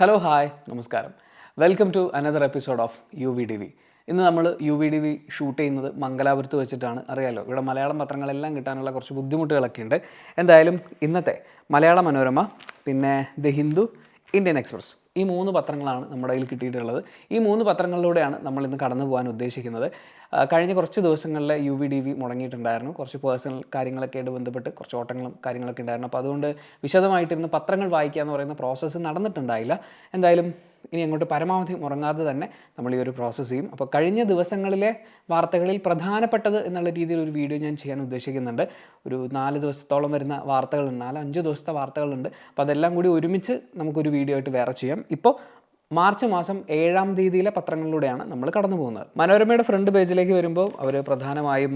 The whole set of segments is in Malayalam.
ഹലോ ഹായ് നമസ്കാരം. Welcome to another episode of U V D V. ഇന്ന് നമ്മൾ U V D V shoot ചെയ്യുന്നത് മംഗലാപുരത്ത് വെച്ചിട്ടാണ്. അറിയാലോ, ഇവിടെ മലയാളം പത്രങ്ങളെല്ലാം കിട്ടാനുള്ള കുറച്ച് ബുദ്ധിമുട്ടുകളൊക്കെ ഉണ്ട്. എന്തായാലും ഇന്നത്തെ മലയാള മനോരമ, പിന്നെ ദ ഹിന്ദു, ഇന്ത്യൻ എക്സ്പ്രസ്, ഈ 3 പത്രങ്ങളാണ് നമ്മുടെ കയ്യിൽ കിട്ടിയിട്ടുള്ളത്. ഈ 3 പത്രങ്ങളിലൂടെയാണ് നമ്മൾ ഇന്ന് കടന്നു പോകാൻ ഉദ്ദേശിക്കുന്നത്. കഴിഞ്ഞ കുറച്ച് ദിവസങ്ങളിൽ യു വി ഡി വി മുടങ്ങിയിട്ടുണ്ടായിരുന്നു. കുറച്ച് പേഴ്സണൽ കാര്യങ്ങളൊക്കെ ആയിട്ട് ബന്ധപ്പെട്ട് കുറച്ച് ഓട്ടങ്ങളും കാര്യങ്ങളൊക്കെ ഉണ്ടായിരുന്നു. അപ്പോൾ അതുകൊണ്ട് വിശദമായിട്ടിരുന്ന് പത്രങ്ങൾ വായിക്കുക എന്ന് പറയുന്ന പ്രോസസ്സ് നടന്നിട്ടുണ്ടായില്ല. എന്തായാലും ഇനി അങ്ങോട്ട് പരമാവധി മുടങ്ങാതെ തന്നെ നമ്മൾ ഈ ഒരു പ്രോസസ്സ് ചെയ്യും. അപ്പോൾ കഴിഞ്ഞ ദിവസങ്ങളിലെ വാർത്തകളിൽ പ്രധാനപ്പെട്ടത് എന്നുള്ള രീതിയിൽ ഒരു വീഡിയോ ഞാൻ ചെയ്യാൻ ഉദ്ദേശിക്കുന്നുണ്ട്. ഒരു 4 ദിവസത്തോളം വരുന്ന വാർത്തകളുണ്ട്, 4-5 ദിവസത്തെ വാർത്തകളുണ്ട്. അപ്പോൾ അതെല്ലാം കൂടി ഒരുമിച്ച് നമുക്കൊരു വീഡിയോ ആയിട്ട് വേറെ ചെയ്യാം. ഇപ്പോൾ മാർച്ച് മാസം 7-ാം തീയതിയിലെ പത്രങ്ങളിലൂടെയാണ് നമ്മൾ കടന്നു പോകുന്നത്. മനോരമയുടെ ഫ്രണ്ട് പേജിലേക്ക് വരുമ്പോൾ അവർ പ്രധാനമായും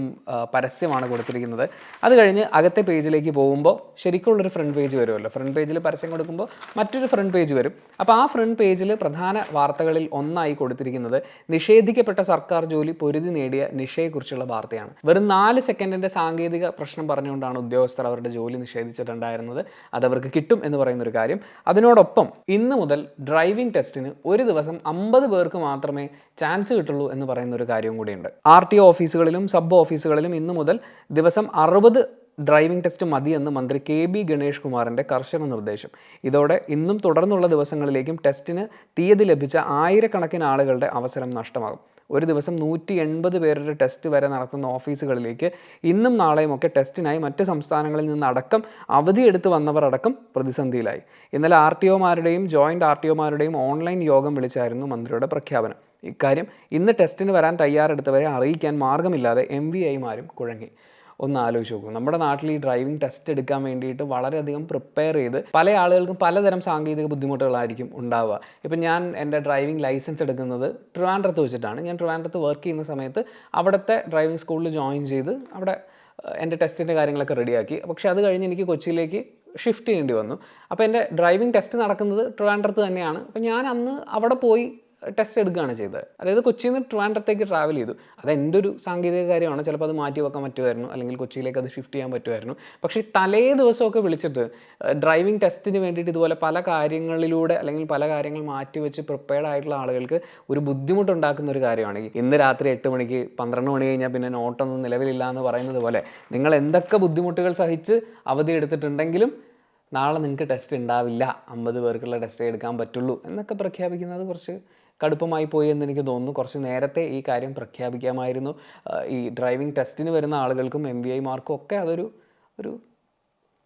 പരസ്യമാണ് കൊടുത്തിരിക്കുന്നത്. അത് കഴിഞ്ഞ് അകത്തെ പേജിലേക്ക് പോകുമ്പോൾ ശരിക്കുള്ളൊരു ഫ്രണ്ട് പേജ് വരുമല്ലോ. ഫ്രണ്ട് പേജിൽ പരസ്യം കൊടുക്കുമ്പോൾ മറ്റൊരു ഫ്രണ്ട് പേജ് വരും. അപ്പോൾ ആ ഫ്രണ്ട് പേജിൽ പ്രധാന വാർത്തകളിൽ ഒന്നായി കൊടുത്തിരിക്കുന്നത് നിഷേധിക്കപ്പെട്ട സർക്കാർ ജോലി പൊരുതി നേടിയ നിഷയെക്കുറിച്ചുള്ള വാർത്തയാണ്. വെറും 4 സെക്കൻഡിൻ്റെ സാങ്കേതിക പ്രശ്നം പറഞ്ഞുകൊണ്ടാണ് ഉദ്യോഗസ്ഥർ അവരുടെ ജോലി നിഷേധിച്ചിട്ടുണ്ടായിരുന്നത്. അതവർക്ക് കിട്ടും എന്ന് പറയുന്നൊരു കാര്യം. അതിനോടൊപ്പം ഇന്ന് മുതൽ ഡ്രൈവിംഗ് ടെസ്റ്റിന് ഒരു ദിവസം 50 പേർക്ക് മാത്രമേ ചാൻസ് കിട്ടുള്ളൂ എന്ന് പറയുന്ന ഒരു കാര്യം കൂടിയുണ്ട്. RTO ഓഫീസുകളിലും സബ് ഓഫീസുകളിലും ഇന്ന് മുതൽ ദിവസം 60 ഡ്രൈവിംഗ് ടെസ്റ്റ് മതിയെന്ന് മന്ത്രി KB ഗണേഷ് കുമാറിൻ്റെ കർശന നിർദ്ദേശം. ഇതോടെ ഇന്നും തുടർന്നുള്ള ദിവസങ്ങളിലേക്കും ടെസ്റ്റിന് തീയതി ലഭിച്ച ആയിരക്കണക്കിന് ആളുകളുടെ അവസരം നഷ്ടമാകും. ഒരു ദിവസം 180 പേരുടെ ടെസ്റ്റ് വരെ നടത്തുന്ന ഓഫീസുകളിലേക്ക് ഇന്നും നാളെയും ഒക്കെ ടെസ്റ്റിനായി മറ്റ് സംസ്ഥാനങ്ങളിൽ നിന്നടക്കം അവധിയെടുത്ത് വന്നവർ അടക്കം പ്രതിസന്ധിയിലായി. ഇന്നലെ RTOമാരുടെയും ജോയിൻറ്റ് RTOമാരുടെയും ഓൺലൈൻ യോഗം വിളിച്ചായിരുന്നു മന്ത്രിയുടെ പ്രഖ്യാപനം. ഇക്കാര്യം ഇന്ന് ടെസ്റ്റിന് വരാൻ തയ്യാറെടുത്തവരെ അറിയിക്കാൻ മാർഗമില്ലാതെ MVIമാരും കുഴങ്ങി. ഒന്ന് ആലോചിച്ച് നോക്കൂ, നമ്മുടെ നാട്ടിൽ ഈ ഡ്രൈവിംഗ് ടെസ്റ്റ് എടുക്കാൻ വേണ്ടിയിട്ട് വളരെയധികം പ്രിപ്പയർ ചെയ്ത് പല ആളുകൾക്കും പലതരം സാങ്കേതിക ബുദ്ധിമുട്ടുകളായിരിക്കും ഉണ്ടാവുക. ഇപ്പം ഞാൻ എൻ്റെ ഡ്രൈവിംഗ് ലൈസൻസ് എടുക്കുന്നത് ട്രിവാൻഡ്രത്ത് വെച്ചിട്ടാണ്. ഞാൻ ട്രിവാൻഡ്രത്ത് വർക്ക് ചെയ്യുന്ന സമയത്ത് അവിടുത്തെ ഡ്രൈവിംഗ് സ്കൂളിൽ ജോയിൻ ചെയ്ത് അവിടെ എൻ്റെ ടെസ്റ്റിൻ്റെ കാര്യങ്ങളൊക്കെ റെഡിയാക്കി. പക്ഷേ അത് കഴിഞ്ഞ് എനിക്ക് കൊച്ചിയിലേക്ക് ഷിഫ്റ്റ് ചെയ്യേണ്ടി വന്നു. അപ്പോൾ എൻ്റെ ഡ്രൈവിംഗ് ടെസ്റ്റ് നടക്കുന്നത് ട്രിവാൻഡ്രത്ത് തന്നെയാണ്. അപ്പോൾ ഞാൻ അന്ന് അവിടെ പോയി ടെസ്റ്റ് എടുക്കുകയാണ് ചെയ്തത്. അതായത് കൊച്ചിയിൽ നിന്ന് ട്രിവാൻഡ്രത്തേക്ക് ട്രാവൽ ചെയ്തു. അത് എൻ്റെ ഒരു സാങ്കേതിക കാര്യമാണ്. ചിലപ്പോൾ അത് മാറ്റി വെക്കാൻ പറ്റുമായിരുന്നു, അല്ലെങ്കിൽ കൊച്ചിയിലേക്ക് അത് ഷിഫ്റ്റ് ചെയ്യാൻ പറ്റുമായിരുന്നു. പക്ഷേ തലേ ദിവസമൊക്കെ വിളിച്ചിട്ട് ഡ്രൈവിംഗ് ടെസ്റ്റിന് വേണ്ടിയിട്ട് ഇതുപോലെ പല കാര്യങ്ങളിലൂടെ അല്ലെങ്കിൽ പല കാര്യങ്ങൾ മാറ്റി വെച്ച് പ്രിപ്പയർഡ് ആയിട്ടുള്ള ആളുകൾക്ക് ഒരു ബുദ്ധിമുട്ടുണ്ടാക്കുന്ന ഒരു കാര്യമാണ്. ഇന്ന് രാത്രി 8 മണിക്ക് 12 മണി കഴിഞ്ഞാൽ പിന്നെ നോട്ടൊന്നും നിലവിലില്ല എന്ന് പറയുന്നത് പോലെ നിങ്ങൾ എന്തൊക്കെ ബുദ്ധിമുട്ടുകൾ സഹിച്ച് അവധി എടുത്തിട്ടുണ്ടെങ്കിലും നാളെ നിങ്ങൾക്ക് ടെസ്റ്റ് ഉണ്ടാവില്ല, 50 പേർക്കുള്ള ടെസ്റ്റേ എടുക്കാൻ പറ്റുള്ളൂ എന്നൊക്കെ പ്രഖ്യാപിക്കുന്നത് കുറച്ച് കടുപ്പമായി പോയി എന്ന് എനിക്ക് തോന്നുന്നു. കുറച്ച് നേരത്തെ ഈ കാര്യം പ്രഖ്യാപിക്കാമായിരുന്നു. ഈ ഡ്രൈവിംഗ് ടെസ്റ്റിന് വരുന്ന ആളുകൾക്കും MVIമാർക്കും ഒക്കെ അതൊരു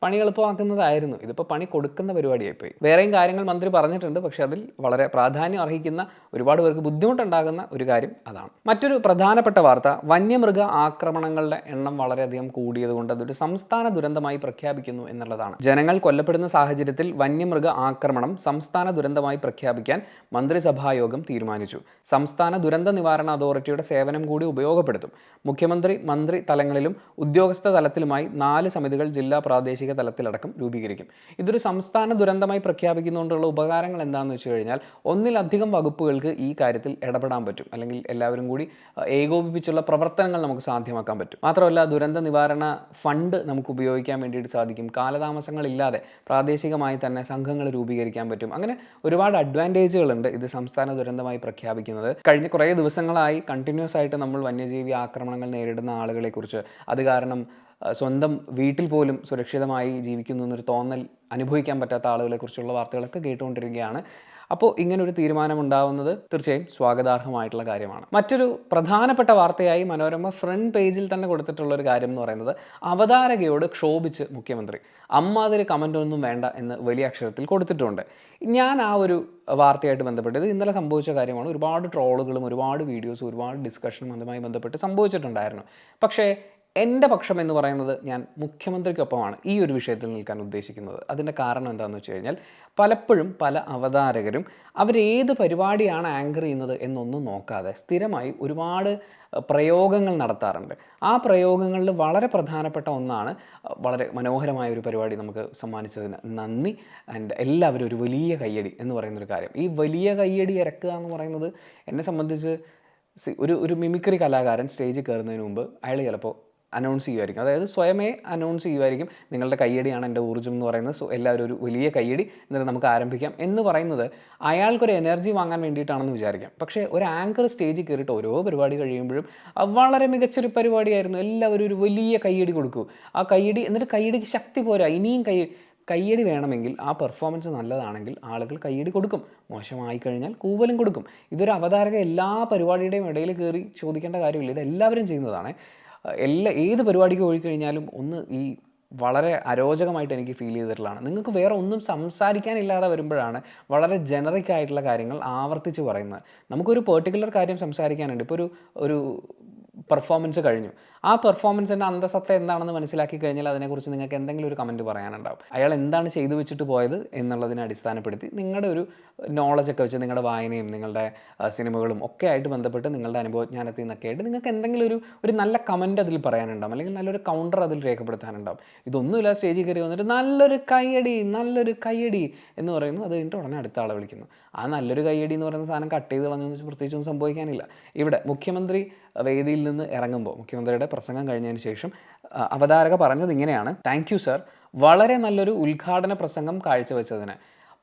പണി എളുപ്പമാക്കുന്നതായിരുന്നു. ഇതിപ്പോൾ പണി കൊടുക്കുന്ന പരിപാടിയായിപ്പോയി. വേറെയും കാര്യങ്ങൾ മന്ത്രി പറഞ്ഞിട്ടുണ്ട്, പക്ഷേ അതിൽ വളരെ പ്രാധാന്യം അർഹിക്കുന്ന, ഒരുപാട് പേർക്ക് ബുദ്ധിമുട്ടുണ്ടാകുന്ന ഒരു കാര്യം അതാണ്. മറ്റൊരു പ്രധാനപ്പെട്ട വാർത്ത, വന്യമൃഗ ആക്രമണങ്ങളുടെ എണ്ണം വളരെയധികം കൂടിയതുകൊണ്ട് അതൊരു സംസ്ഥാന ദുരന്തമായി പ്രഖ്യാപിക്കുന്നു എന്നുള്ളതാണ്. ജനങ്ങൾ കൊല്ലപ്പെടുന്ന സാഹചര്യത്തിൽ വന്യമൃഗ ആക്രമണം സംസ്ഥാന ദുരന്തമായി പ്രഖ്യാപിക്കാൻ മന്ത്രിസഭായോഗം തീരുമാനിച്ചു. സംസ്ഥാന ദുരന്ത നിവാരണ അതോറിറ്റിയുടെ സേവനം കൂടി ഉപയോഗപ്പെടുത്തും. മുഖ്യമന്ത്രി, മന്ത്രി തലങ്ങളിലും ഉദ്യോഗസ്ഥ തലത്തിലുമായി 4 സമിതികൾ ജില്ലാ പ്രാദേശിക തലത്തിലടക്കം രൂപീകരിക്കും. ഇതൊരു സംസ്ഥാന ദുരന്തമായി പ്രഖ്യാപിക്കുന്നതുകൊണ്ടുള്ള ഉപകാരങ്ങൾ എന്താണെന്ന് വെച്ച് കഴിഞ്ഞാൽ, ഒന്നിലധികം വകുപ്പുകൾക്ക് ഈ കാര്യത്തിൽ ഇടപെടാൻ പറ്റും, അല്ലെങ്കിൽ എല്ലാവരും കൂടി ഏകോപിപ്പിച്ചുള്ള പ്രവർത്തനങ്ങൾ നമുക്ക് സാധ്യമാക്കാൻ പറ്റും. മാത്രമല്ല, ദുരന്ത നിവാരണ ഫണ്ട് നമുക്ക് ഉപയോഗിക്കാൻ വേണ്ടിയിട്ട് സാധിക്കും. കാലതാമസങ്ങളില്ലാതെ പ്രാദേശികമായി തന്നെ സംഘങ്ങൾ രൂപീകരിക്കാൻ പറ്റും. അങ്ങനെ ഒരുപാട് അഡ്വാൻറ്റേജുകളുണ്ട് ഇത് സംസ്ഥാന ദുരന്തമായി പ്രഖ്യാപിക്കുന്നത്. കഴിഞ്ഞ കുറേ ദിവസങ്ങളായി കണ്ടിന്യൂസ് ആയിട്ട് നമ്മൾ വന്യജീവി ആക്രമണങ്ങൾ നേരിടുന്ന ആളുകളെക്കുറിച്ച്, അത് കാരണം സ്വന്തം വീട്ടിൽ പോലും സുരക്ഷിതമായി ജീവിക്കുന്നു എന്നൊരു തോന്നൽ അനുഭവിക്കാൻ പറ്റാത്ത ആളുകളെക്കുറിച്ചുള്ള വാർത്തകളൊക്കെ കേട്ടുകൊണ്ടിരിക്കുകയാണ്. അപ്പോൾ ഇങ്ങനൊരു തീരുമാനം ഉണ്ടാവുന്നത് തീർച്ചയായും സ്വാഗതാർഹമായിട്ടുള്ള കാര്യമാണ്. മറ്റൊരു പ്രധാനപ്പെട്ട വാർത്തയായി മനോരമ ഫ്രണ്ട് പേജിൽ തന്നെ കൊടുത്തിട്ടുള്ളൊരു കാര്യം എന്ന് പറയുന്നത്, അവതാരകയോട് ക്ഷോഭിച്ച് മുഖ്യമന്ത്രി, അമ്മാതിരി കമൻ്റ് ഒന്നും വേണ്ട എന്ന് വലിയ അക്ഷരത്തിൽ കൊടുത്തിട്ടുണ്ട്. ഞാൻ ആ ഒരു വാർത്തയായിട്ട് ബന്ധപ്പെട്ടത് ഇന്നലെ സംഭവിച്ച കാര്യമാണ്. ഒരുപാട് ട്രോളുകളും ഒരുപാട് വീഡിയോസും ഒരുപാട് ഡിസ്കഷനും അതുമായി ബന്ധപ്പെട്ട് സംഭവിച്ചിട്ടുണ്ടായിരുന്നു. പക്ഷേ എൻ്റെ പക്ഷം എന്ന് പറയുന്നത്, ഞാൻ മുഖ്യമന്ത്രിക്കൊപ്പമാണ് ഈ ഒരു വിഷയത്തിൽ നിൽക്കാൻ ഉദ്ദേശിക്കുന്നത്. അതിൻ്റെ കാരണം എന്താണെന്ന് വെച്ച് കഴിഞ്ഞാൽ, പലപ്പോഴും പല അവതാരകരും അവരേത് പരിപാടിയാണ് ആങ്കർ ചെയ്യുന്നത് എന്നൊന്നും നോക്കാതെ സ്ഥിരമായി ഒരുപാട് പ്രയോഗങ്ങൾ നടത്താറുണ്ട്. ആ പ്രയോഗങ്ങളിൽ വളരെ പ്രധാനപ്പെട്ട ഒന്നാണ്, വളരെ മനോഹരമായ ഒരു പരിപാടി നമുക്ക് സമ്മാനിച്ചതിന് നന്ദി, ആൻഡ് എല്ലാവരും ഒരു വലിയ കയ്യടി എന്ന് പറയുന്നൊരു കാര്യം. ഈ വലിയ കയ്യടി ഇറക്കുക എന്ന് പറയുന്നത് എന്നെ സംബന്ധിച്ച്, ഒരു മിമിക്രി കലാകാരൻ സ്റ്റേജിൽ കയറുന്നതിന് മുമ്പ് അയാൾ ചിലപ്പോൾ അനൗൺസ് ചെയ്യുമായിരിക്കും. അതായത് സ്വയമേ അനൗൺസ് ചെയ്യുമായിരിക്കും, നിങ്ങളുടെ കയ്യടിയാണ് എൻ്റെ ഊർജ്ജം എന്ന് പറയുന്നത്, സോ എല്ലാവരും ഒരു വലിയ കയ്യടി, എന്നിട്ട് നമുക്ക് ആരംഭിക്കാം എന്ന് പറയുന്നത് അയാൾക്കൊരു എനർജി വാങ്ങാൻ വേണ്ടിയിട്ടാണെന്ന് വിചാരിക്കാം. പക്ഷേ ഒരു ആങ്കർ സ്റ്റേജിൽ കയറിയിട്ട് ഓരോ പരിപാടി കഴിയുമ്പോഴും വളരെ മികച്ചൊരു പരിപാടിയായിരുന്നു, എല്ലാവരും ഒരു വലിയ കയ്യടി കൊടുക്കൂ. ആ കയ്യടി, എന്നിട്ട് കയ്യടിക്ക് ശക്തി പോരാ, ഇനിയും കയ്യടി വേണമെങ്കിൽ, ആ പെർഫോമൻസ് നല്ലതാണെങ്കിൽ ആളുകൾ കയ്യടി കൊടുക്കും, മോശമായി കഴിഞ്ഞാൽ കൂവലും കൊടുക്കും. ഇതൊരു അവതാരക എല്ലാ പരിപാടിയുടെയും ഇടയിൽ കയറി ചോദിക്കേണ്ട കാര്യമില്ല, ഇത് എല്ലാവരും ചെയ്യുന്നതാണ്. ഏത് പരിപാടിക്ക് പോയി കഴിഞ്ഞാലും ഒന്ന് ഈ വളരെ അരോചകമായിട്ട് എനിക്ക് ഫീൽ ചെയ്തിട്ടുള്ളതാണ്. നിങ്ങൾക്ക് വേറെ ഒന്നും സംസാരിക്കാനില്ലാതെ വരുമ്പോഴാണ് വളരെ ജനറിക് ആയിട്ടുള്ള കാര്യങ്ങൾ ആവർത്തിച്ച് പറയുന്നത്. നമുക്കൊരു പെർട്ടിക്കുലർ കാര്യം സംസാരിക്കാനുണ്ട്. ഇപ്പോൾ ഒരു പെർഫോമൻസ് കഴിഞ്ഞു, ആ പെർഫോമൻസിൻ്റെ അന്തസത്ത എന്താണെന്ന് മനസ്സിലാക്കി കഴിഞ്ഞാൽ അതിനെക്കുറിച്ച് നിങ്ങൾക്ക് എന്തെങ്കിലും ഒരു കമൻറ്റ് പറയാനുണ്ടാവും. അയാൾ എന്താണ് ചെയ്തു വെച്ചിട്ട് പോയത് എന്നുള്ളതിനെ അടിസ്ഥാനപ്പെടുത്തി നിങ്ങളുടെ ഒരു നോളജൊക്കെ വെച്ച്, നിങ്ങളുടെ വായനയും നിങ്ങളുടെ സിനിമകളും ഒക്കെ ആയിട്ട് ബന്ധപ്പെട്ട് നിങ്ങളുടെ അനുഭവജ്ഞാനത്തിൽ നിന്നൊക്കെ ആയിട്ട് നിങ്ങൾക്ക് എന്തെങ്കിലും ഒരു നല്ല കമൻറ്റ് അതിൽ പറയാനുണ്ടാവും, അല്ലെങ്കിൽ നല്ലൊരു കൗണ്ടർ അതിൽ രേഖപ്പെടുത്താനുണ്ടാവും. ഇതൊന്നുമില്ല, സ്റ്റേജിൽ കയറി വന്നിട്ട് നല്ലൊരു കയ്യടി എന്ന് പറയുന്നു, അത് കഴിഞ്ഞിട്ട് ഉടനെ അടുത്ത ആളെ വിളിക്കുന്നു. ആ നല്ലൊരു കയ്യടി എന്ന് പറയുന്ന സാധനം കട്ട് ചെയ്ത് കളഞ്ഞു വെച്ച് പ്രത്യേകിച്ചൊന്നും സംഭവിക്കാനില്ല. ഇവിടെ മുഖ്യമന്ത്രി വേദിയിൽ നിന്ന് ഇറങ്ങുമ്പോൾ, മുഖ്യമന്ത്രിയുടെ പ്രസംഗം കഴിഞ്ഞതിന് ശേഷം അവതാരക പറഞ്ഞത് ഇങ്ങനെയാണ്: താങ്ക് യു സർ, വളരെ നല്ലൊരു ഉദ്ഘാടന പ്രസംഗം കാഴ്ചവെച്ചതിന്.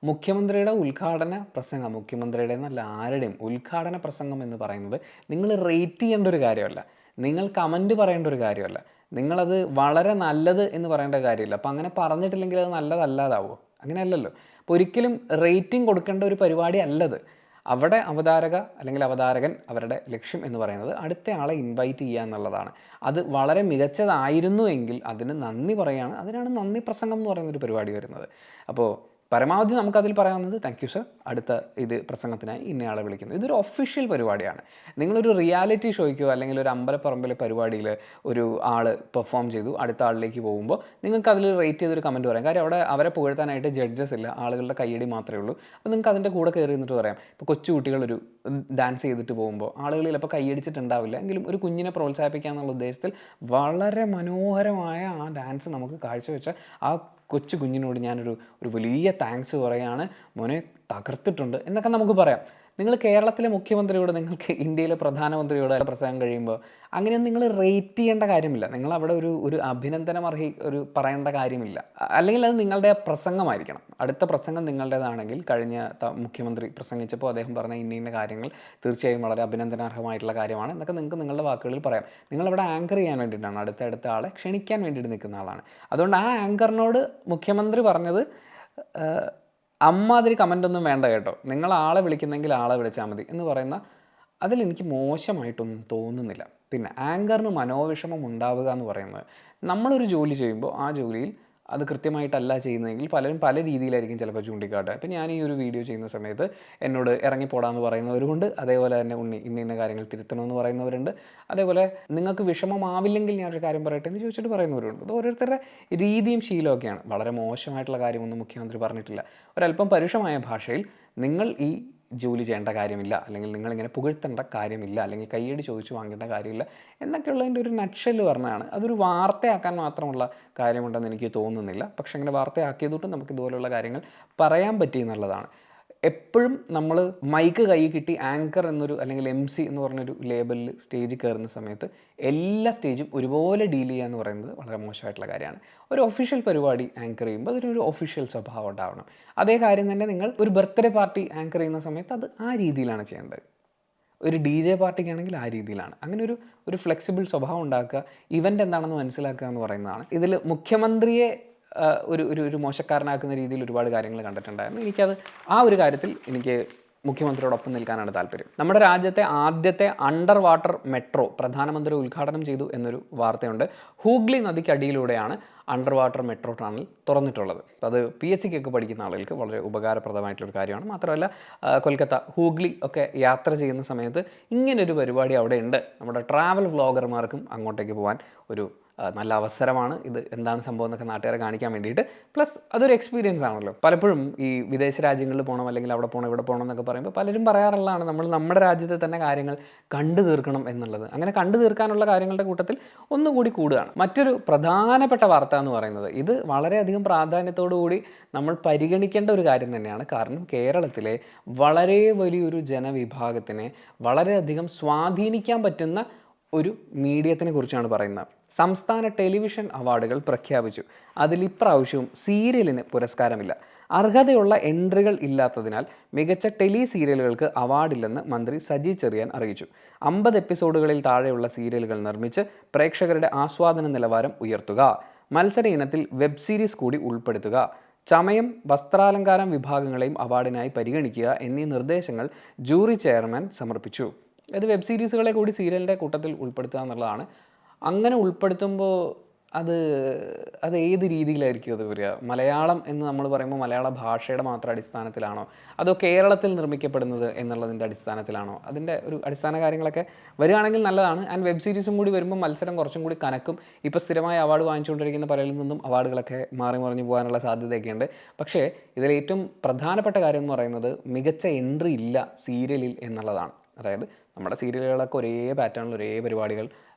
മുഖ്യമന്ത്രിയുടെ ഉദ്ഘാടന പ്രസംഗം, മുഖ്യമന്ത്രിയുടെ എന്നല്ല ആരുടെയും ഉദ്ഘാടന പ്രസംഗം എന്ന് പറയുന്നത് നിങ്ങൾ റേറ്റ് ചെയ്യേണ്ട ഒരു കാര്യമല്ല, നിങ്ങൾ കമൻറ്റ് പറയേണ്ട ഒരു കാര്യമല്ല, നിങ്ങളത് വളരെ നല്ലത് എന്ന് പറയേണ്ട കാര്യമില്ല. അപ്പോൾ അങ്ങനെ പറഞ്ഞിട്ടില്ലെങ്കിൽ അത് നല്ലതല്ലാതാവോ? അങ്ങനെയല്ലല്ലോ. അപ്പോൾ ഒരിക്കലും റേറ്റിംഗ് കൊടുക്കേണ്ട ഒരു പരിപാടി അല്ലത്. അവിടെ അവതാരക അല്ലെങ്കിൽ അവതാരകൻ അവരുടെ ലക്ഷ്യം എന്ന് പറയുന്നത് അടുത്ത ആളെ ഇൻവൈറ്റ് ചെയ്യുക എന്നുള്ളതാണ്. അത് വളരെ മികച്ചതായിരുന്നു എങ്കിൽ അതിന് നന്ദി പറയുകയാണ്. അതിനാണ് നന്ദി പ്രസംഗം എന്ന് പറയുന്നൊരു പരിപാടി വരുന്നത്. അപ്പോൾ പരമാവധി നമുക്കതിൽ പറയാവുന്നത് താങ്ക് യു സർ, അടുത്ത ഇത് പ്രസംഗത്തിനായി ഇന്നയാളെ വിളിക്കുന്നു. ഇതൊരു ഒഫീഷ്യൽ പരിപാടിയാണ്. നിങ്ങളൊരു റിയാലിറ്റി ഷോയ്ക്കോ അല്ലെങ്കിൽ ഒരു അമ്പലപ്പറമ്പിലെ പരിപാടിയിൽ ഒരു ആൾ പെർഫോം ചെയ്തു, അടുത്ത ആളിലേക്ക് പോകുമ്പോൾ നിങ്ങൾക്ക് അതിൽ റേറ്റ് ചെയ്തൊരു കമൻറ്റ് പറയാം. കാര്യം അവിടെ അവരെ പുകഴ്ത്താനായിട്ട് ജഡ്ജസ് ഇല്ല, ആളുകളുടെ കയ്യടി മാത്രമേ ഉള്ളൂ. അപ്പോൾ നിങ്ങൾക്ക് അതിൻ്റെ കൂടെ കയറി നിന്നിട്ട് പറയാം. ഇപ്പോൾ കൊച്ചു കുട്ടികളൊരു ഡാൻസ് ചെയ്തിട്ട് പോകുമ്പോൾ ആളുകൾ ചിലപ്പോൾ കൈയടിച്ചിട്ടുണ്ടാവില്ല, എങ്കിലും ഒരു കുഞ്ഞിനെ പ്രോത്സാഹിപ്പിക്കുക എന്നുള്ള ഉദ്ദേശത്തിൽ വളരെ മനോഹരമായ ആ ഡാൻസ് നമുക്ക് കാഴ്ചവെച്ച ആ കൊച്ചു കുഞ്ഞിനോട് ഞാനൊരു വലിയ താങ്ക്സ് പറയുകയാണ്, മോനെ തകർത്തിട്ടുണ്ട് എന്നൊക്കെ നമുക്ക് പറയാം. നിങ്ങൾ കേരളത്തിലെ മുഖ്യമന്ത്രിയോട്, നിങ്ങൾക്ക് ഇന്ത്യയിലെ പ്രധാനമന്ത്രിയോട് പ്രസംഗം കഴിയുമ്പോൾ അങ്ങനെയൊന്നും നിങ്ങൾ റേറ്റ് ചെയ്യേണ്ട കാര്യമില്ല. നിങ്ങളവിടെ ഒരു അഭിനന്ദനം പറയേണ്ട കാര്യമില്ല. അല്ലെങ്കിൽ അത് നിങ്ങളുടെ പ്രസംഗമായിരിക്കണം. അടുത്ത പ്രസംഗം നിങ്ങളുടേതാണെങ്കിൽ, കഴിഞ്ഞ മുഖ്യമന്ത്രി പ്രസംഗിച്ചപ്പോൾ അദ്ദേഹം പറഞ്ഞ ഇന്ന കാര്യങ്ങൾ തീർച്ചയായും വളരെ അഭിനന്ദനാർഹമായിട്ടുള്ള കാര്യമാണ് എന്നൊക്കെ നിങ്ങൾക്ക് നിങ്ങളുടെ വാക്കുകളിൽ പറയാം. നിങ്ങളവിടെ ആങ്കർ ചെയ്യാൻ വേണ്ടിയിട്ടാണ്, അടുത്ത ആളെ ക്ഷണിക്കാൻ വേണ്ടിയിട്ട് നിൽക്കുന്ന ആളാണ്. അതുകൊണ്ട് ആ ആങ്കറിനോട് മുഖ്യമന്ത്രി പറഞ്ഞത് അമ്മാതിരി കമൻ്റൊന്നും വേണ്ട കേട്ടോ, നിങ്ങൾ ആളെ വിളിക്കുന്നെങ്കിൽ ആളെ വിളിച്ചാൽ മതി എന്ന് പറയുന്ന അതിലെനിക്ക് മോശമായിട്ടൊന്നും തോന്നുന്നില്ല. പിന്നെ ആങ്കറിന് മനോവിഷമം ഉണ്ടാവുക എന്ന് പറയുന്നത്, നമ്മളൊരു ജോലി ചെയ്യുമ്പോൾ ആ ജോലിയിൽ അത് കൃത്യമായിട്ടല്ല ചെയ്യുന്നതെങ്കിൽ പലരും പല രീതിയിലായിരിക്കും ചിലപ്പോൾ ചൂണ്ടിക്കാട്ടുക. ഇപ്പം ഞാൻ ഈ ഒരു വീഡിയോ ചെയ്യുന്ന സമയത്ത് എന്നോട് ഇറങ്ങിപ്പോടാന്ന് പറയുന്നവരുണ്ട്, അതേപോലെ തന്നെ ഇന്ന കാര്യങ്ങൾ തിരുത്തണമെന്ന് പറയുന്നവരുണ്ട്, അതേപോലെ നിങ്ങൾക്ക് വിഷമമാവില്ലെങ്കിൽ ഞാനൊരു കാര്യം പറയട്ടെ എന്ന് ചോദിച്ചിട്ട് പറയുന്നവരുണ്ട്. അത് ഓരോരുത്തരുടെ രീതിയും ശീലമൊക്കെയാണ്. വളരെ മോശമായിട്ടുള്ള കാര്യമൊന്നും മുഖ്യമന്ത്രി പറഞ്ഞിട്ടില്ല. ഒരല്പം പരുഷമായ ഭാഷയിൽ നിങ്ങൾ ഈ ജോലി ചെയ്യേണ്ട കാര്യമില്ല, അല്ലെങ്കിൽ നിങ്ങളിങ്ങനെ പുകഴ്ത്തേണ്ട കാര്യമില്ല, അല്ലെങ്കിൽ കയ്യടി ചോദിച്ച് വാങ്ങേണ്ട കാര്യമില്ല എന്നൊക്കെയുള്ളതിൻ്റെ ഒരു നട്ട്ഷെല്ല് പറഞ്ഞതാണ്. അതൊരു വാർത്തയാക്കാൻ മാത്രമുള്ള കാര്യമുണ്ടെന്ന് എനിക്ക് തോന്നുന്നില്ല. പക്ഷേ അങ്ങനെ വാർത്തയാക്കിയതുകൊണ്ട് നമുക്ക് ഇതുപോലുള്ള കാര്യങ്ങൾ പറയാൻ പറ്റി എന്നുള്ളതാണ്. എപ്പോഴും നമ്മൾ മൈക്ക് കൈ കിട്ടി ആങ്കർ എന്നൊരു അല്ലെങ്കിൽ MC എന്ന് പറഞ്ഞൊരു ലേബലിൽ സ്റ്റേജിൽ കയറുന്ന സമയത്ത് എല്ലാ സ്റ്റേജും ഒരുപോലെ ഡീൽ ചെയ്യുക എന്ന് പറയുന്നത് വളരെ മോശമായിട്ടുള്ള കാര്യമാണ്. ഒരു ഒഫീഷ്യൽ പരിപാടി ആങ്കർ ചെയ്യുമ്പോൾ അതിനൊരു ഒഫീഷ്യൽ സ്വഭാവം ഉണ്ടാവണം. അതേ കാര്യം തന്നെ നിങ്ങൾ ഒരു ബർത്ത്ഡേ പാർട്ടി ആങ്കർ ചെയ്യുന്ന സമയത്ത് അത് ആ രീതിയിലാണ് ചെയ്യേണ്ടത്. ഒരു DJ പാർട്ടിക്കാണെങ്കിൽ ആ രീതിയിലാണ്. അങ്ങനെ ഒരു ഫ്ലെക്സിബിൾ സ്വഭാവം ഉണ്ടാക്കുക, ഇവൻ്റ് എന്താണെന്ന് മനസ്സിലാക്കുക എന്ന് പറയുന്നതാണ്. ഇതിൽ മുഖ്യമന്ത്രിയെ ഒരു മോശക്കാരനാക്കുന്ന രീതിയിൽ ഒരുപാട് കാര്യങ്ങൾ കണ്ടിട്ടുണ്ടായിരുന്നു. എനിക്കത് ആ ഒരു കാര്യത്തിൽ എനിക്ക് മുഖ്യമന്ത്രിയോടൊപ്പം നിൽക്കാനാണ് താല്പര്യം. നമ്മുടെ രാജ്യത്തെ ആദ്യത്തെ അണ്ടർ വാട്ടർ മെട്രോ പ്രധാനമന്ത്രി ഉദ്ഘാടനം ചെയ്തു എന്നൊരു വാർത്തയുണ്ട്. ഹൂഗ്ലി നദിക്കടിയിലൂടെയാണ് അണ്ടർ വാട്ടർ മെട്രോ ടണൽ തുറന്നിട്ടുള്ളത്. അത് PSCക്കൊക്കെ പഠിക്കുന്ന ആളുകൾക്ക് വളരെ ഉപകാരപ്രദമായിട്ടുള്ളൊരു കാര്യമാണ്. മാത്രമല്ല കൊൽക്കത്ത ഹൂഗ്ലി ഒക്കെ യാത്ര ചെയ്യുന്ന സമയത്ത് ഇങ്ങനൊരു പരിപാടി അവിടെ ഉണ്ട്. നമ്മുടെ ട്രാവൽ വ്ളോഗർമാർക്കും അങ്ങോട്ടേക്ക് പോകാൻ ഒരു നല്ല അവസരമാണ്. ഇത് എന്താണ് സംഭവം എന്നൊക്കെ നാട്ടുകാരെ കാണിക്കാൻ വേണ്ടിയിട്ട്. പ്ലസ് അതൊരു എക്സ്പീരിയൻസ് ആണല്ലോ. പലപ്പോഴും ഈ വിദേശ രാജ്യങ്ങളിൽ പോകണം, അല്ലെങ്കിൽ അവിടെ പോകണം ഇവിടെ പോകണം എന്നൊക്കെ പറയുമ്പോൾ പലരും പറയാറുള്ളതാണ് നമ്മൾ നമ്മുടെ രാജ്യത്തെ തന്നെ കാര്യങ്ങൾ കണ്ടു തീർക്കണം എന്നുള്ളത്. അങ്ങനെ കണ്ടു തീർക്കാനുള്ള കാര്യങ്ങളുടെ കൂട്ടത്തിൽ ഒന്നുകൂടി കൂടുകയാണ്. മറ്റൊരു പ്രധാനപ്പെട്ട വാർത്ത എന്ന് പറയുന്നത്, ഇത് വളരെയധികം പ്രാധാന്യത്തോടു കൂടി നമ്മൾ പരിഗണിക്കേണ്ട ഒരു കാര്യം തന്നെയാണ്. കാരണം കേരളത്തിലെ വളരെ വലിയൊരു ജനവിഭാഗത്തിനെ വളരെയധികം സ്വാധീനിക്കാൻ പറ്റുന്ന ഒരു മീഡിയത്തിനെ കുറിച്ചാണ് പറയുന്നത്. സംസ്ഥാന ടെലിവിഷൻ അവാർഡുകൾ പ്രഖ്യാപിച്ചു. അതിൽ ഇപ്രാവശ്യവും സീരിയലിന് പുരസ്കാരമില്ല. അർഹതയുള്ള എൻട്രികൾ ഇല്ലാത്തതിനാൽ മികച്ച ടെലി സീരിയലുകൾക്ക് അവാർഡില്ലെന്ന് മന്ത്രി സജി ചെറിയാൻ അറിയിച്ചു. 50 എപ്പിസോഡുകളിൽ താഴെയുള്ള സീരിയലുകൾ നിർമ്മിച്ച് പ്രേക്ഷകരുടെ ആസ്വാദന നിലവാരം ഉയർത്തുക, മത്സര ഇനത്തിൽ വെബ് സീരീസ് കൂടി ഉൾപ്പെടുത്തുക, ചമയം, വസ്ത്രാലങ്കാരം വിഭാഗങ്ങളെയും അവാർഡിനായി പരിഗണിക്കുക എന്നീ നിർദ്ദേശങ്ങൾ ജൂറി ചെയർമാൻ സമർപ്പിച്ചു. ഇത് വെബ് സീരീസുകളെ കൂടി സീരിയലിൻ്റെ കൂട്ടത്തിൽ ഉൾപ്പെടുത്തുക എന്നുള്ളതാണ്. അങ്ങനെ ഉൾപ്പെടുത്തുമ്പോൾ അത് ഏത് രീതിയിലായിരിക്കും അത് വരിക? മലയാളം എന്ന് നമ്മൾ പറയുമ്പോൾ മലയാള ഭാഷയുടെ മാത്രം അടിസ്ഥാനത്തിലാണോ, അതോ കേരളത്തിൽ നിർമ്മിക്കപ്പെടുന്നത് എന്നുള്ളതിൻ്റെ അടിസ്ഥാനത്തിലാണോ? അതിൻ്റെ ഒരു അടിസ്ഥാന കാര്യങ്ങളൊക്കെ വരികയാണെങ്കിൽ നല്ലതാണ്. ആൻഡ് വെബ് സീരീസും കൂടി വരുമ്പോൾ മത്സരം കുറച്ചും കൂടി കനക്കും. ഇപ്പോൾ സ്ഥിരമായി അവാർഡ് വാങ്ങിച്ചുകൊണ്ടിരിക്കുന്ന പലരിൽ നിന്നും അവാർഡുകളൊക്കെ മാറി മറിഞ്ഞു പോകാനുള്ള സാധ്യതയൊക്കെയുണ്ട്. പക്ഷേ ഇതിലേറ്റവും പ്രധാനപ്പെട്ട കാര്യം എന്ന് പറയുന്നത് മികച്ച എൻട്രി ഇല്ല സീരിയലിൽ എന്നുള്ളതാണ്. അതായത് നമ്മുടെ സീരിയലുകളൊക്കെ ഒരേ പാറ്റേണിൽ ഒരേ പരിപാടികൾ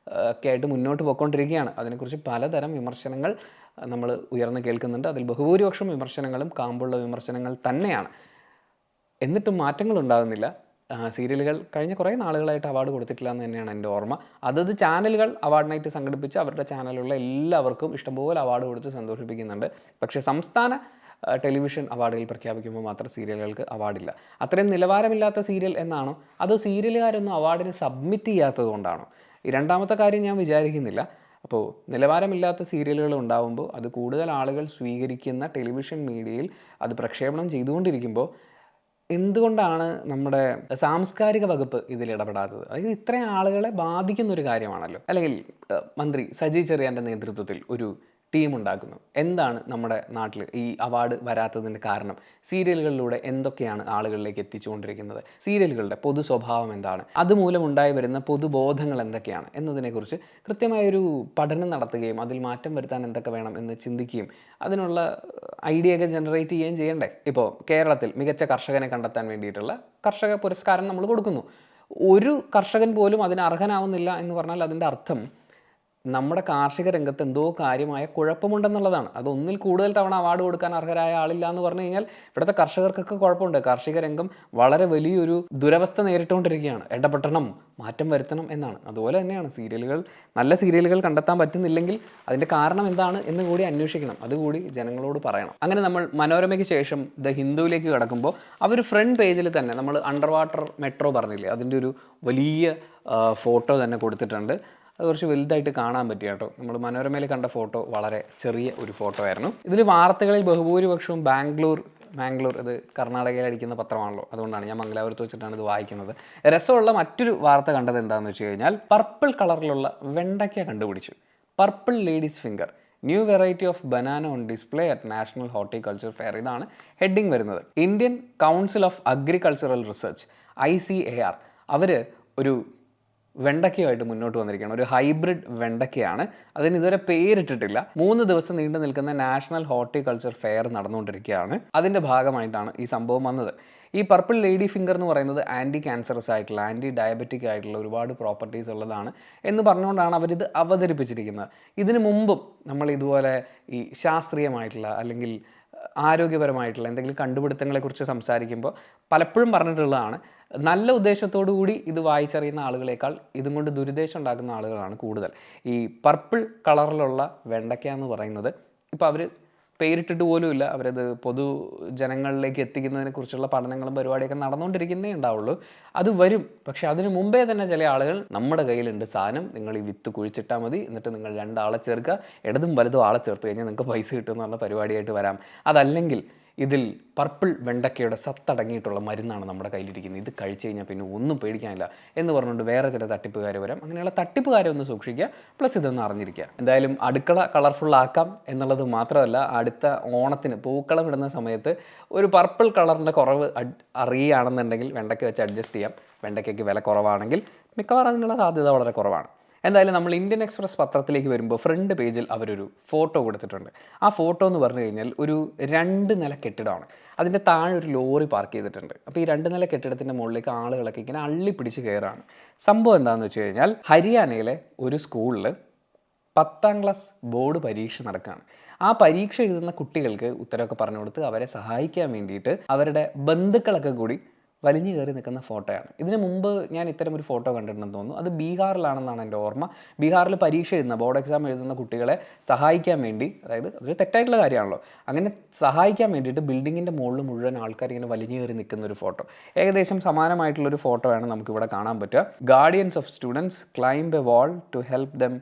ഒക്കെ ആയിട്ട് മുന്നോട്ട് പോയിക്കൊണ്ടിരിക്കുകയാണ്. അതിനെക്കുറിച്ച് പലതരം വിമർശനങ്ങൾ നമ്മൾ ഉയർന്നു കേൾക്കുന്നുണ്ട്. അതിൽ ബഹുഭൂരിപക്ഷം വിമർശനങ്ങളും കാമ്പുള്ള വിമർശനങ്ങൾ തന്നെയാണ്. എന്നിട്ടും മാറ്റങ്ങൾ ഉണ്ടാകുന്നില്ല. സീരിയലുകൾ കഴിഞ്ഞ കുറേ നാളുകളായിട്ട് അവാർഡ് കൊടുത്തിട്ടില്ല എന്ന് തന്നെയാണ് എൻ്റെ ഓർമ്മ. അതത് ചാനലുകൾ അവാർഡ് നൈറ്റ് സംഘടിപ്പിച്ച് അവരുടെ ചാനലിലുള്ള എല്ലാവർക്കും ഇഷ്ടംപോലെ അവാർഡ് കൊടുത്ത് സന്തോഷിപ്പിക്കുന്നുണ്ട്. പക്ഷേ സംസ്ഥാന ടെലിവിഷൻ അവാർഡുകൾ പ്രഖ്യാപിക്കുമ്പോൾ മാത്രം സീരിയലുകൾക്ക് അവാർഡില്ല. അത്രയും നിലവാരമില്ലാത്ത സീരിയൽ എന്നാണോ, അതോ സീരിയലുകാരൊന്നും അവാർഡിന് സബ്മിറ്റ് ചെയ്യാത്തത് കൊണ്ടാണോ? ഈ രണ്ടാമത്തെ കാര്യം ഞാൻ വിചാരിക്കുന്നില്ല. അപ്പോൾ നിലവാരമില്ലാത്ത സീരിയലുകൾ ഉണ്ടാകുമ്പോൾ അത് കൂടുതൽ ആളുകൾ സ്വീകരിക്കുന്ന ടെലിവിഷൻ മീഡിയയിൽ അത് പ്രക്ഷേപണം ചെയ്തുകൊണ്ടിരിക്കുമ്പോൾ എന്തുകൊണ്ടാണ് നമ്മുടെ സാംസ്കാരിക വകുപ്പ് ഇതിൽ ഇടപെടാത്തത്? അതായത് ഇത്രയും ആളുകളെ ബാധിക്കുന്ന ഒരു കാര്യമാണല്ലോ. അല്ലെങ്കിൽ മന്ത്രി സജി ചെറിയാൻ്റെ നേതൃത്വത്തിൽ ഒരു ടീം ഉണ്ടാക്കുന്നു. എന്താണ് നമ്മുടെ നാട്ടിൽ ഈ അവാർഡ് വരാത്തതിൻ്റെ കാരണം? സീരിയലുകളിലൂടെ എന്തൊക്കെയാണ് ആളുകളിലേക്ക് എത്തിച്ചുകൊണ്ടിരിക്കുന്നത്? സീരിയലുകളുടെ പൊതു സ്വഭാവം എന്താണ്? അതുമൂലം ഉണ്ടായി വരുന്ന പൊതുബോധങ്ങൾ എന്തൊക്കെയാണ് എന്നതിനെക്കുറിച്ച് കൃത്യമായൊരു പഠനം നടത്തുകയും അതിൽ മാറ്റം വരുത്താൻ എന്തൊക്കെ വേണം എന്ന് ചിന്തിക്കുകയും അതിനുള്ള ഐഡിയ ഒക്കെ ജനറേറ്റ് ചെയ്യുകയും ചെയ്യണ്ടേ? ഇപ്പോൾ കേരളത്തിൽ മികച്ച കർഷകനെ കണ്ടെത്താൻ വേണ്ടിയിട്ടുള്ള കർഷക പുരസ്കാരം നമ്മൾ കൊടുക്കുന്നു. ഒരു കർഷകൻ പോലും അതിന് അർഹനാവുന്നില്ല എന്ന് പറഞ്ഞാൽ അതിൻ്റെ അർത്ഥം നമ്മുടെ കാർഷിക രംഗത്ത് എന്തോ കാര്യമായ കുഴപ്പമുണ്ടെന്നുള്ളതാണ്. അതൊന്നിൽ കൂടുതൽ തവണ അവാർഡ് കൊടുക്കാൻ അർഹരായ ആളില്ല എന്ന് പറഞ്ഞു കഴിഞ്ഞാൽ ഇവിടുത്തെ കർഷകർക്കൊക്കെ കുഴപ്പമുണ്ട്. കാർഷിക രംഗം വളരെ വലിയൊരു ദുരവസ്ഥ നേരിട്ടുകൊണ്ടിരിക്കുകയാണ്. ഇടപെടണം, മാറ്റം വരുത്തണം എന്നാണ്. അതുപോലെ തന്നെയാണ് സീരിയലുകൾ, നല്ല സീരിയലുകൾ കണ്ടെത്താൻ പറ്റുന്നില്ലെങ്കിൽ അതിൻ്റെ കാരണം എന്താണ് എന്ന് കൂടി അന്വേഷിക്കണം. അതുകൂടി ജനങ്ങളോട് പറയണം. അങ്ങനെ നമ്മൾ മനോരമയ്ക്ക് ശേഷം ദ ഹിന്ദുവിലേക്ക് കിടക്കുമ്പോൾ അവർ ഫ്രണ്ട് പേജിൽ തന്നെ നമ്മൾ അണ്ടർ വാട്ടർ മെട്രോ പറഞ്ഞില്ലേ, അതിൻ്റെ ഒരു വലിയ ഫോട്ടോ തന്നെ കൊടുത്തിട്ടുണ്ട്. അത് കുറച്ച് വലുതായിട്ട് കാണാൻ പറ്റി കേട്ടോ. നമ്മൾ മനോരമയിൽ കണ്ട ഫോട്ടോ വളരെ ചെറിയ ഒരു ഫോട്ടോ ആയിരുന്നു. ഇതിൽ വാർത്തകളിൽ ബഹുഭൂരിപക്ഷവും ബാംഗ്ലൂർ ഇത് കർണാടകയിൽ അടിക്കുന്ന പത്രമാണല്ലോ, അതുകൊണ്ടാണ് ഞാൻ മംഗലാപുരത്ത് വെച്ചിട്ടാണ് ഇത് വായിക്കുന്നത്. രസമുള്ള മറ്റൊരു വാർത്ത കണ്ടത് എന്താണെന്ന് വെച്ച് കഴിഞ്ഞാൽ പർപ്പിൾ കളറിലുള്ള വെണ്ടയ്ക്ക കണ്ടുപിടിച്ചു. Purple ladies finger, new variety of banana on display at national horticulture fair. ഇതാണ് ഹെഡിങ് വരുന്നത്. Indian council of agricultural research ICAR അവർ ഒരു വെണ്ടയ്ക്കയുമായിട്ട് മുന്നോട്ട് വന്നിരിക്കുകയാണ്. ഒരു ഹൈബ്രിഡ് വെണ്ടയ്ക്കയാണ്. അതിന് ഇതുവരെ പേരിട്ടിട്ടില്ല. 3 ദിവസം നീണ്ടു നിൽക്കുന്ന നാഷണൽ ഹോർട്ടിക്കൾച്ചർ ഫെയർ നടന്നുകൊണ്ടിരിക്കുകയാണ്. അതിൻ്റെ ഭാഗമായിട്ടാണ് ഈ സംഭവം വന്നത്. ഈ പർപ്പിൾ ലേഡി ഫിംഗർ എന്ന് പറയുന്നത് ആൻറ്റി ക്യാൻസറസ് ആയിട്ടുള്ള, ആൻറ്റി ഡയബറ്റിക് ആയിട്ടുള്ള ഒരുപാട് പ്രോപ്പർട്ടീസ് ഉള്ളതാണ് എന്ന് പറഞ്ഞുകൊണ്ടാണ് അവരിത് അവതരിപ്പിച്ചിരിക്കുന്നത്. ഇതിനു മുമ്പും നമ്മൾ ഇതുപോലെ ഈ ശാസ്ത്രീയമായിട്ടുള്ള അല്ലെങ്കിൽ ആരോഗ്യപരമായിട്ടുള്ള എന്തെങ്കിലും കണ്ടുപിടുത്തങ്ങളെക്കുറിച്ച് സംസാരിക്കുമ്പോൾ പലപ്പോഴും പറഞ്ഞിട്ടുള്ളതാണ്, നല്ല ഉദ്ദേശത്തോടു കൂടി ഇത് വായിച്ചറിയുന്ന ആളുകളേക്കാൾ ഇതും കൊണ്ട് ദുരുദ്ദേശം ഉണ്ടാക്കുന്ന ആളുകളാണ് കൂടുതൽ. ഈ പർപ്പിൾ കളറിലുള്ള വെണ്ടയ്ക്ക എന്ന് പറയുന്നത് ഇപ്പോൾ അവർ പേരിട്ടിട്ട് പോലുമില്ല. അവരത് പൊതുജനങ്ങളിലേക്ക് എത്തിക്കുന്നതിനെക്കുറിച്ചുള്ള പഠനങ്ങളും പരിപാടിയൊക്കെ നടന്നുകൊണ്ടിരിക്കുന്നേ ഉണ്ടാവുള്ളൂ. അത് വരും. പക്ഷേ അതിന് മുമ്പേ തന്നെ ചില ആളുകൾ നമ്മുടെ കയ്യിലുണ്ട് സാധനം, നിങ്ങൾ ഈ വിത്ത് കുഴിച്ചിട്ടാൽ മതി, എന്നിട്ട് നിങ്ങൾ 2 ആളെ ചേർക്കുക, ഇടതും വലതും ആളെ ചേർത്ത് കഴിഞ്ഞാൽ നിങ്ങൾക്ക് പൈസ കിട്ടുമെന്നുള്ള പരിപാടിയായിട്ട് വരാം. അതല്ലെങ്കിൽ ഇതിൽ പർപ്പിൾ വെണ്ടയ്ക്കയുടെ സത്തടങ്ങിയിട്ടുള്ള മരുന്നാണ് നമ്മുടെ കയ്യിലിരിക്കുന്നത്, ഇത് കഴിച്ചു കഴിഞ്ഞാൽ പിന്നെ ഒന്നും പേടിക്കാനില്ല എന്ന് പറഞ്ഞുകൊണ്ട് വേറെ ചില തട്ടിപ്പുകാർ വരാം. അങ്ങനെയുള്ള തട്ടിപ്പുകാരെ ഒന്ന് സൂക്ഷിക്കുക, പ്ലസ് ഇതൊന്ന് അറിഞ്ഞിരിക്കുക. എന്തായാലും അടുക്കള കളർഫുൾ ആക്കാം എന്നുള്ളത് മാത്രമല്ല, അടുത്ത ഓണത്തിന് പൂക്കളം ഇടുന്ന സമയത്ത് ഒരു പർപ്പിൾ കളറിൻ്റെ കുറവ് അറിയുകയാണെന്നുണ്ടെങ്കിൽ വെണ്ടയ്ക്ക വെച്ച് അഡ്ജസ്റ്റ് ചെയ്യാം. വെണ്ടയ്ക്കയ്ക്ക് വില കുറവാണെങ്കിൽ മിക്കവാറും അതിനുള്ള സാധ്യത വളരെ കുറവാണ്. എന്തായാലും നമ്മൾ ഇന്ത്യൻ എക്സ്പ്രസ് പത്രത്തിലേക്ക് വരുമ്പോൾ ഫ്രണ്ട് പേജിൽ അവരൊരു ഫോട്ടോ കൊടുത്തിട്ടുണ്ട്. ആ ഫോട്ടോ എന്ന് പറഞ്ഞു കഴിഞ്ഞാൽ ഒരു 2 നില കെട്ടിടമാണ്. അതിൻ്റെ താഴെ ഒരു ലോറി പാർക്ക് ചെയ്തിട്ടുണ്ട്. അപ്പോൾ ഈ 2 നില കെട്ടിടത്തിൻ്റെ മുകളിലേക്ക് ആളുകളൊക്കെ ഇങ്ങനെ അള്ളിപ്പിടിച്ച് കയറാണ്. സംഭവം എന്താണെന്ന് വെച്ച് കഴിഞ്ഞാൽ ഹരിയാനയിലെ ഒരു സ്കൂളിൽ 10ാം ക്ലാസ് ബോർഡ് പരീക്ഷ നടക്കുകയാണ്. ആ പരീക്ഷ എഴുതുന്ന കുട്ടികൾക്ക് ഉത്തരവൊക്കെ പറഞ്ഞു കൊടുത്ത് അവരെ സഹായിക്കാൻ വേണ്ടിയിട്ട് അവരുടെ ബന്ധുക്കളൊക്കെ കൂടി വലിഞ്ഞു കയറി നിൽക്കുന്ന ഫോട്ടോയാണ്. ഇതിന് മുമ്പ് ഞാൻ ഇത്തരം ഒരു ഫോട്ടോ കണ്ടിട്ടുണ്ടെന്ന് തോന്നുന്നു. അത് ബീഹാറിലാണെന്നാണ് എൻ്റെ ഓർമ്മ. ബീഹാറിൽ പരീക്ഷ എഴുതുന്ന ബോർഡ് എക്സാം എഴുതുന്ന കുട്ടികളെ സഹായിക്കാൻ വേണ്ടി, അതായത് അതൊരു തെറ്റായിട്ടുള്ള കാര്യമാണല്ലോ, അങ്ങനെ സഹായിക്കാൻ വേണ്ടിയിട്ട് ബിൽഡിങ്ങിൻ്റെ മുകളിൽ മുഴുവൻ ആൾക്കാർ ഇങ്ങനെ വലിഞ്ഞു കയറി നിൽക്കുന്ന ഒരു ഫോട്ടോ. ഏകദേശം സമാനമായിട്ടുള്ളൊരു ഫോട്ടോയാണ് നമുക്കിവിടെ കാണാൻ പറ്റുക. Guardians of students climb a wall to help them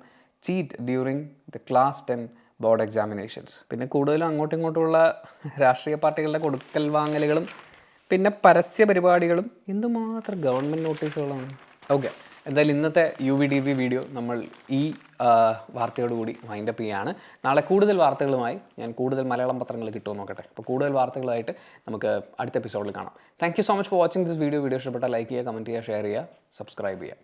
cheat during the class 10 board examinations. പിന്നെ കൂടുതലും അങ്ങോട്ടും ഇങ്ങോട്ടുമുള്ള രാഷ്ട്രീയ പാർട്ടികളുടെ കൊടുക്കൽ വാങ്ങലുകളും പിന്നെ പരസ്യ പരിപാടികളും എന്തുമാത്രം ഗവൺമെൻറ് നോട്ടീസുകളാണ്. ഓക്കെ, എന്തായാലും ഇന്നത്തെ UVDV വീഡിയോ നമ്മൾ ഈ വാർത്തയോടുകൂടി വൈൻഡപ്പ് ചെയ്യുകയാണ്. നാളെ കൂടുതൽ വാർത്തകളുമായി ഞാൻ കൂടുതൽ മലയാളം പത്രങ്ങൾ കിട്ടുമോ നോക്കട്ടെ. അപ്പോൾ കൂടുതൽ വാർത്തകളായിട്ട് നമുക്ക് അടുത്ത എപ്പിസോഡിൽ കാണാം. Thank you so much for watching this video. Video ഇഷ്ടപ്പെട്ടാൽ ലൈക്ക് ചെയ്യുക, കമൻറ്റ് ചെയ്യുക, ഷെയർ ചെയ്യുക, സബ്സ്ക്രൈബ് ചെയ്യുക.